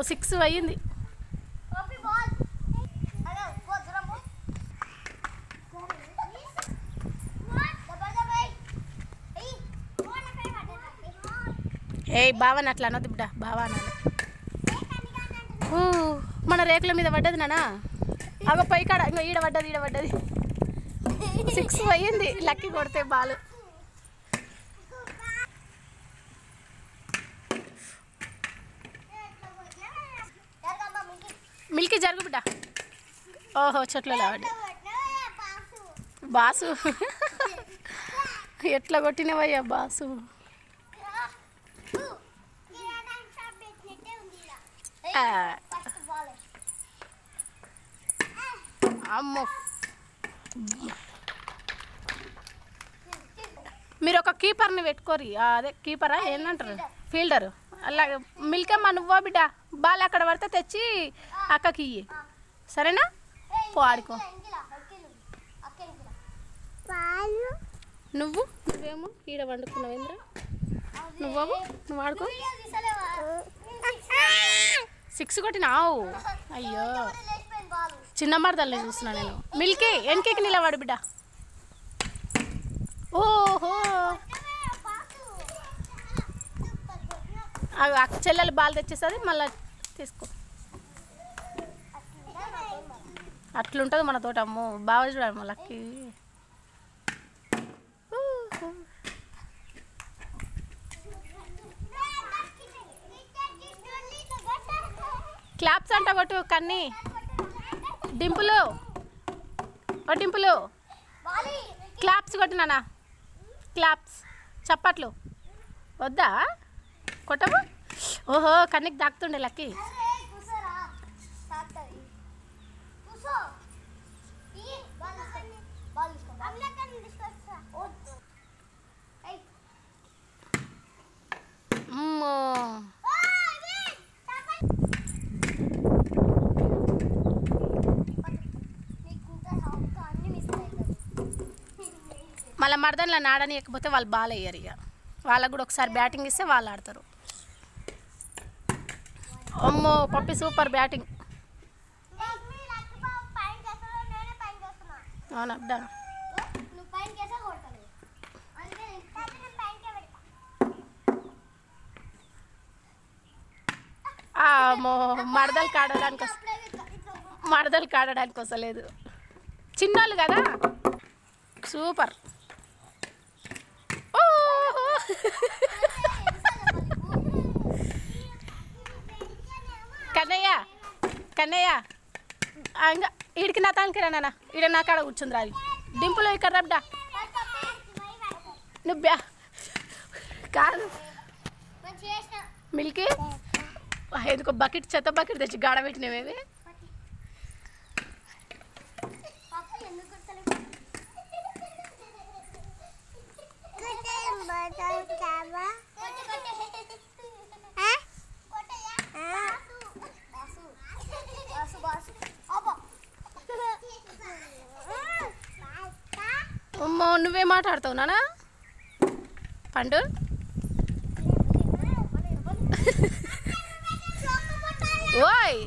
Six అయ్యింది. ఏ బావని అట్లా అనొద్దు బిడ్డ, బావా అనాలి. మన రేకుల మీద పడ్డది నానా, అగ పై కాడ ఇంకా ఈడ పడ్డది. సిక్స్ అయ్యింది లక్కీ కొడితే బాలు. మిల్కీ జరుగు బిడ్డ. ఓహో చెట్లలో పడ్డా. బాసు ఎట్లా కొట్టినవయ్యా బాసు. అమ్మో, మీరు ఒక కీపర్ని పెట్టుకోరి. అదే కీపరా ఏంటంటారు, ఫీల్డరు. అలాగే మిల్కమ్మ నువ్వో బిడ్డ, బాల్ అక్కడ పడితే తెచ్చి అక్కకి ఇయ్యి, సరేనా? పో ఆడుకో. నువ్వేమో ఈడ వండుకున్నావు ఏంద్రా, నువ్వు ఆడుకో. సిక్స్ కొట్టినావు. అయ్యో చిన్న మరదల్ని చూస్తున్నా నేను. మిల్కీ వెనకకి నిలబడు బిడ్డ. ఓహో చెల్లెలు బాల్ తెచ్చేస్తుంది, మళ్ళీ తీసుకో. అట్లుంటుంది మన తోట. అమ్మో బాగా చూడాలి మళ్ళీ. క్లాప్స్ అంట కొట్టు కన్నీ. డింపులు క్లాప్స్ కొట్టినానా, క్లాప్స్ చప్పట్లు వద్దా కొట్టవు. ఓహో కన్నీకి దాక్కుతుండే లక్కీ. మళ్ళీ మరదన్లో నాడని ఎక్కిపోతే వాళ్ళు బాల్ వేయరు. ఇక వాళ్ళకు కూడా ఒకసారి బ్యాటింగ్ ఇస్తే వాళ్ళు ఆడతారు. అమ్మో పప్పి సూపర్ బ్యాటింగ్. అవునా అడ్డా, మరదలు కాడడానికి వస్తలేదు. చిన్నోళ్ళు కదా సూపర్. కన్నయ్య ఇంకా ఈడికి నా తానికి రా నాన్న, ఈడ నా కాడ కూర్చుంది రావి. డింపులు ఇక్కడ రబ్డా. నువ్వు కాదు మిల్కీ, ఎందుకో బకెట్ చెత్త బకెట్ తెచ్చి గాడ పెట్టినవేవి. అమ్మో నువ్వే మాట్లాడుతావు నానా పండు. ఓయ్